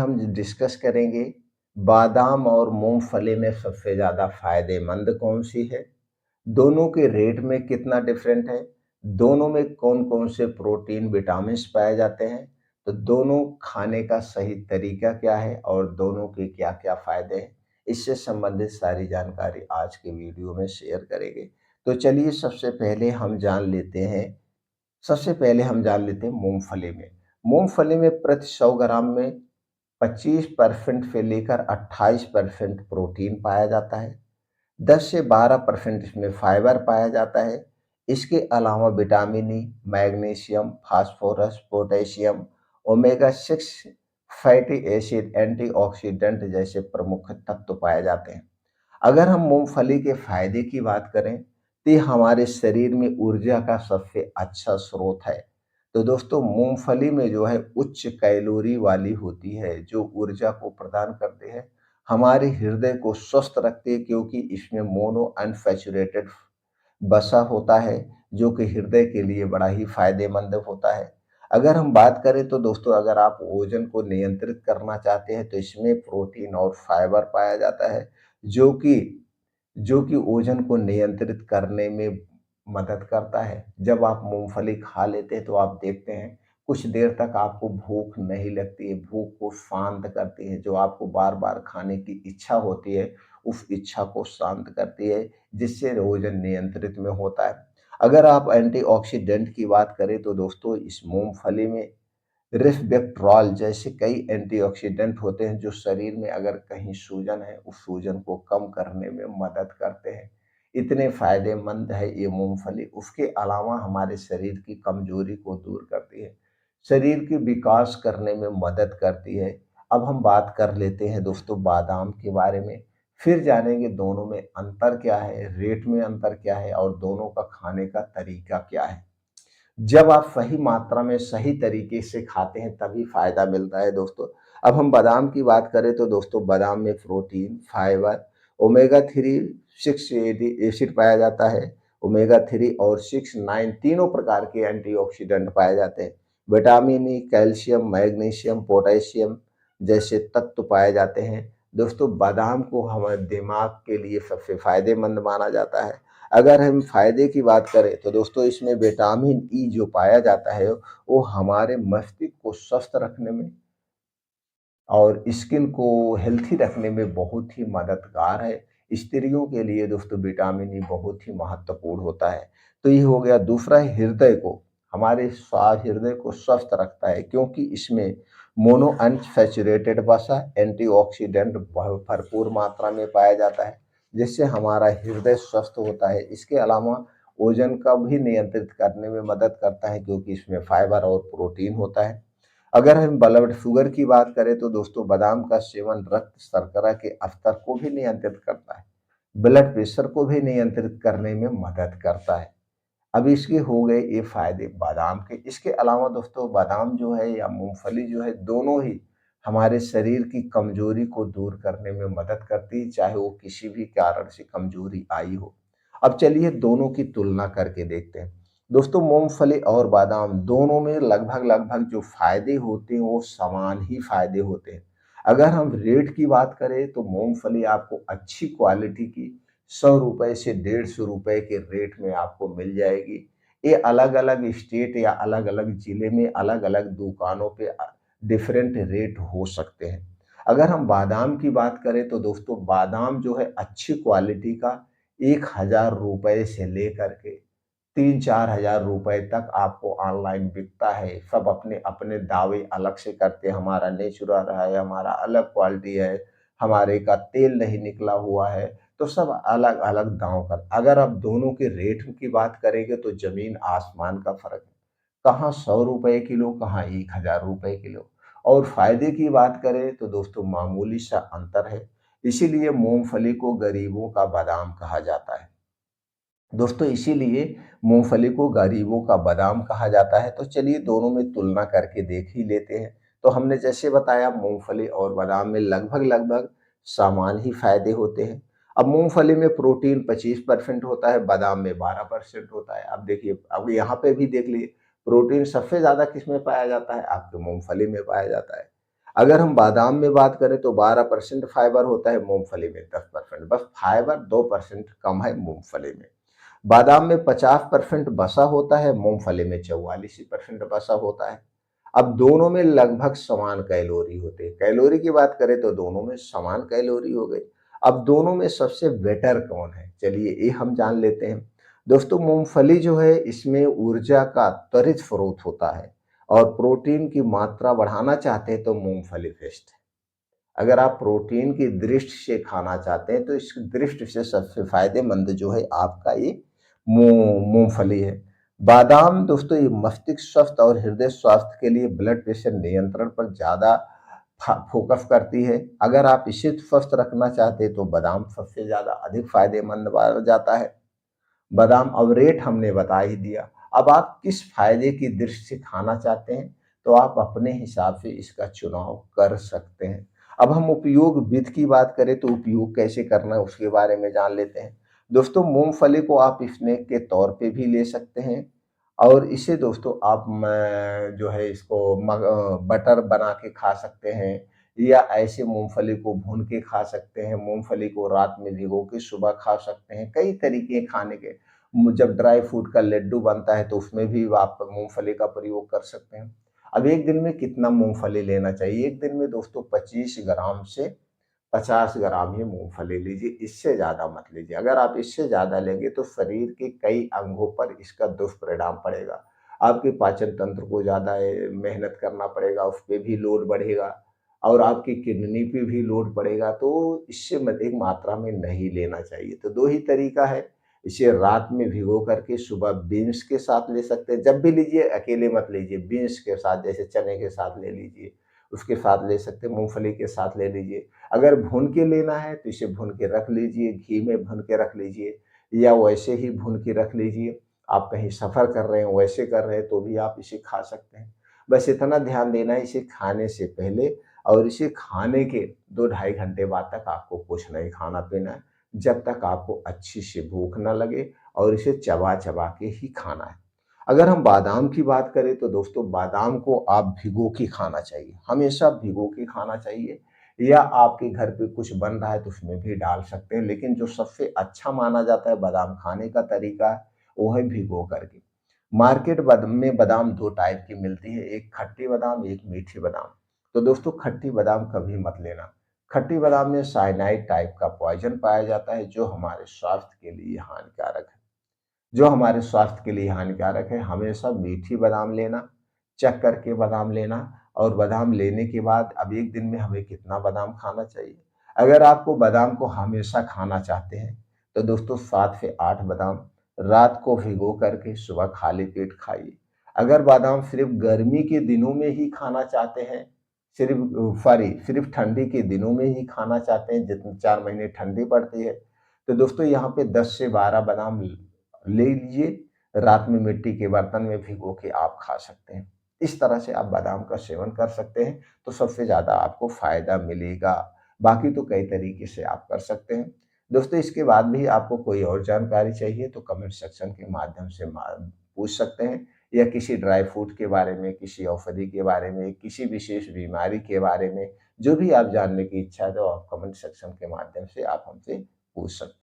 हम डिस्कस करेंगे बादाम और मूंगफली में सबसे ज़्यादा फायदेमंद कौन सी है, दोनों के रेट में कितना डिफरेंट है, दोनों में कौन-कौन से प्रोटीन, विटामिन्स पाए जाते हैं, तो दोनों खाने का सही तरीका क्या है और दोनों के क्या-क्या फ़ायदे हैं, इससे संबंधित सारी जानकारी आज के वीडियो में शेयर करेंगे। तो चलिए सबसे पहले हम जान लेते हैं मूँगफली में। मूँगफली में प्रति 100 ग्राम में 25% से लेकर 28% प्रोटीन पाया जाता है। 10 से 12% इसमें फाइबर पाया जाता है। इसके अलावा vitamin E, magnesium, phosphorus, potassium, omega 6 fatty acid, antioxidant जैसे प्रमुख तत्व पाए जाते हैं। अगर हम मूंगफली के फायदे की बात करें तो ये हमारे शरीर में ऊर्जा का सबसे अच्छा स्रोत है। तो दोस्तों मूंगफली में जो है उच्च कैलोरी वाली होती है जो ऊर्जा को प्रदान करते हैं, हमारे हृदय को स्वस्थ रखते हैं क्योंकि इसमें मोनो अनसैचुरेटेड बसा होता है जो कि हृदय के लिए बड़ा ही फायदेमंद होता है। अगर हम बात करें तो दोस्तों अगर आप वजन को नियंत्रित करना चाहते हैं तो इसमें प्रोटीन और फाइबर पाया जाता है जो कि जो कि वजन को नियंत्रित करने में मदद करता है। जब आप मूँगफली खा लेते हैं तो आप देखते हैं कुछ देर तक आपको भूख नहीं लगती है, भूख को शांत करती है, जो आपको बार-बार खाने की इच्छा होती है, उस इच्छा को शांत करती है, जिससे वजन नियंत्रित में होता है। अगर आप एंटीऑक्सीडेंट की बात करें तो दोस्तों इस मूँगफली में रेस्वेराट्रॉल जैसे कई एंटीऑक्सीडेंट होते हैं जो शरीर में अगर कहीं सूजन है उस सूजन को कम करने में मदद करते हैं। इतने फायदेमंद है ये मूंगफली। उसके अलावा हमारे शरीर की कमजोरी को दूर करती है, शरीर के विकास करने में मदद करती है। अब हम बात कर लेते हैं दोस्तों बादाम के बारे में, फिर जानेंगे दोनों में अंतर क्या है, रेट में अंतर क्या है और दोनों का खाने का तरीका क्या है। जब आप सही मात्रा में सही तरीके से खाते हैं तभी फायदा मिलता है दोस्तों। अब हम बादाम की बात करें तो दोस्तों बादाम में प्रोटीन, फाइबर, ओमेगा 3 6 एसिड पाया जाता है। ओमेगा 3 और 6 9 तीनों प्रकार के एंटीऑक्सीडेंट पाए जाते हैं। Vitamin E, calcium, magnesium, potassium जैसे तत्व पाए जाते हैं। दोस्तों बादाम को हमारे दिमाग के लिए सबसे फायदेमंद माना जाता है। अगर हम फ़ायदे की बात करें तो दोस्तों इसमें विटामिन ई जो पाया जाता है वो हमारे मस्तिष्क को स्वस्थ रखने में और स्किन को हेल्थी रखने में बहुत ही मददगार है। स्त्रियों के लिए दोस्तों विटामिन ई बहुत ही महत्वपूर्ण होता है। तो ये हो गया। दूसरा है हृदय को, हमारे हृदय को स्वस्थ रखता है क्योंकि इसमें मोनो अनसैचुरेटेड वसा एंटीऑक्सीडेंट भरपूर मात्रा में पाया जाता है जिससे हमारा हृदय स्वस्थ होता है। इसके अलावा वजन का भी नियंत्रित करने में मदद करता है क्योंकि इसमें फाइबर और प्रोटीन होता है। अगर हम ब्लड शुगर की बात करें तो दोस्तों बादाम का सेवन रक्त शर्करा के स्तर को भी नियंत्रित करता है, ब्लड प्रेशर को भी नियंत्रित करने में मदद करता है। अब इसके हो गए ये फायदे बादाम के। इसके अलावा दोस्तों बादाम जो है या मूंगफली जो है दोनों ही हमारे शरीर की कमजोरी को दूर करने में मदद करती है, चाहे वो किसी भी कारण से कमजोरी आई हो। अब चलिए दोनों की तुलना करके देखते हैं। दोस्तों मूंगफली और बादाम दोनों में लगभग लगभग जो फायदे होते हैं वो समान ही फायदे होते हैं। अगर हम रेट की बात करें तो मूंगफली आपको अच्छी क्वालिटी की 100 रुपए से 150 रुपए के रेट में आपको मिल जाएगी। ये अलग अलग स्टेट या अलग अलग जिले में अलग अलग दुकानों पे डिफरेंट रेट हो सकते हैं। अगर हम बादाम की बात करें तो दोस्तों बादाम जो है अच्छी क्वालिटी का 1000 रुपए से लेकर के 3-4 हजार रुपए तक आपको ऑनलाइन बिकता है। सब अपने अपने दावे अलग से करते हैं, हमारा नेचुरल है, हमारा अलग क्वालिटी है, हमारे का तेल नहीं निकला हुआ है, तो सब अलग अलग दांव कर। अगर आप दोनों के रेट की बात करेंगे तो जमीन आसमान का फर्क है। कहाँ 100 रुपए किलो, कहाँ 1000 रुपए किलो। और फायदे की बात करें तो दोस्तों मामूली सा अंतर है। इसीलिए मूंगफली को गरीबों का बादाम कहा जाता है दोस्तों, इसीलिए मूंगफली को गरीबों का बादाम कहा जाता है। तो चलिए दोनों में तुलना करके देख ही लेते हैं। तो हमने जैसे बताया मूंगफली और बादाम में लगभग लगभग समान ही फायदे होते हैं। अब मूंगफली में प्रोटीन 25% होता है, बादाम में 12% होता है। अब देखिए, अब यहाँ पे भी देख लीजिए, प्रोटीन सबसे ज्यादा किस में पाया जाता है, आपके मूंगफली में पाया जाता है। अगर हम बादाम में बात करें तो 12% फाइबर होता है, मूंगफली में 10%, बस फाइबर 2% कम है मूंगफली में। बादाम में 50% वसा होता है, मूंगफली में 44% वसा होता है। अब दोनों में लगभग समान कैलोरी होते हैं। कैलोरी की बात करें तो दोनों में समान कैलोरी हो गई। अब दोनों में सबसे बेटर कौन है? चलिए ये हम जान लेते हैं। दोस्तों मूंगफली जो है इसमें ऊर्जा का त्वरित स्रोत होता है और प्रोटीन की मात्रा बढ़ाना चाहते हैं तो मूंगफली बेस्ट है। अगर आप प्रोटीन की दृष्टि से खाना चाहते हैं तो इस दृष्टि से सबसे फायदेमंद जो है आपका ये मूंगफली है। बादाम दोस्तों ये मस्तिष्क स्वास्थ्य और हृदय स्वास्थ्य के लिए ब्लड प्रेशर नियंत्रण पर ज़्यादा फोकस करती है। अगर आप इसे स्वस्थ रखना चाहते हैं तो बादाम सबसे ज़्यादा अधिक फायदेमंद माना जाता है। बादाम अब रेट हमने बता ही दिया। अब आप किस फायदे की दृष्टि से खाना चाहते हैं तो आप अपने हिसाब से इसका चुनाव कर सकते हैं। अब हम उपयोग विधि की बात करें तो उपयोग कैसे करना है उसके बारे में जान लेते हैं। दोस्तों मूंगफली को आप स्नैक के तौर पे भी ले सकते हैं और इसे दोस्तों आप जो है इसको बटर बना के खा सकते हैं या ऐसे मूंगफली को भून के खा सकते हैं, मूंगफली को रात में भिगो के सुबह खा सकते हैं। कई तरीके हैं खाने के। जब ड्राई फ्रूट का लड्डू बनता है तो उसमें भी आप मूंगफली का प्रयोग कर सकते हैं। अब एक दिन में कितना मूंगफली लेना चाहिए? एक दिन में दोस्तों 25 ग्राम से 50 ग्राम ही मूंगफली लीजिए, इससे ज़्यादा मत लीजिए। अगर आप इससे ज़्यादा लेंगे तो शरीर के कई अंगों पर इसका दुष्परिणाम पड़ेगा। आपके पाचन तंत्र को ज़्यादा मेहनत करना पड़ेगा, उस पे भी लोड बढ़ेगा और आपकी किडनी पे भी लोड पड़ेगा, तो इससे अधिक मात्रा में नहीं लेना चाहिए। तो 2 ही तरीका है, इसे रात में भिगो करके सुबह बीन्स के साथ ले सकते हैं। जब भी लीजिए अकेले मत लीजिए, बीन्स के साथ जैसे चने के साथ ले लीजिए, उसके साथ ले सकते हैं, मूँगफली के साथ ले लीजिए। अगर भून के लेना है तो इसे भून के रख लीजिए, घी में भून के रख लीजिए या वैसे ही भून के रख लीजिए। आप कहीं सफ़र कर रहे हैं, वैसे कर रहे हैं तो भी आप इसे खा सकते हैं। बस इतना ध्यान देना है इसे खाने से पहले और इसे खाने के 2 ढाई घंटे बाद तक आपको कुछ नहीं खाना-पीना है, जब तक आपको अच्छी सी भूख ना लगे और इसे चबा-चबा के ही खाना है। अगर हम बादाम की बात करें तो दोस्तों बादाम को आप भिगो के खाना चाहिए, हमेशा भिगो के खाना चाहिए या आपके घर पे कुछ बन रहा है तो उसमें भी डाल सकते हैं। लेकिन जो सबसे अच्छा माना जाता है बादाम खाने का तरीका वो है भिगो करके। मार्केट में बादाम 2 टाइप की मिलती है, एक खट्टी बादाम, एक मीठी बादाम। तो दोस्तों खट्टी बादाम कभी मत लेना। खट्टी बादाम में साइनाइड टाइप का पॉइज़न पाया जाता है जो हमारे स्वास्थ्य के लिए हानिकारक है। जो हमारे स्वास्थ्य के लिए हानिकारक है, हमेशा मीठी बादाम लेना, चख करके बादाम लेना और बादाम लेने के बाद अब एक दिन में हमें कितना बादाम खाना चाहिए? अगर आपको बादाम को हमेशा खाना चाहते हैं, तो दोस्तों 7 से 8 बादाम रात को भिगो करके सुबह खाली पेट खाइए। अगर बादाम सिर्फ़ गर्मी के दिनों में ही खाना चाहते हैं, सिर्फ़ ठंडी के दिनों में ही खाना चाहते हैं, जितने 4 महीने ठंडी पड़ती है, तो दोस्तों यहाँ पे 10 से 12 बादाम ले लीजिए, रात में मिट्टी के बर्तन में भिगो के आप खा सकते हैं। इस तरह से आप बादाम का सेवन कर सकते हैं, तो सबसे ज़्यादा आपको फ़ायदा मिलेगा। बाकी तो कई तरीके से आप कर सकते हैं। दोस्तों इसके बाद भी आपको कोई और जानकारी चाहिए तो कमेंट सेक्शन के माध्यम से पूछ सकते हैं या किसी ड्राई फ्रूट के बारे में, किसी औषधि के बारे में, किसी विशेष बीमारी के बारे में, जो भी आप जानने की इच्छा है तो आप कमेंट सेक्शन के माध्यम से आप हमसे पूछ सकते हैं।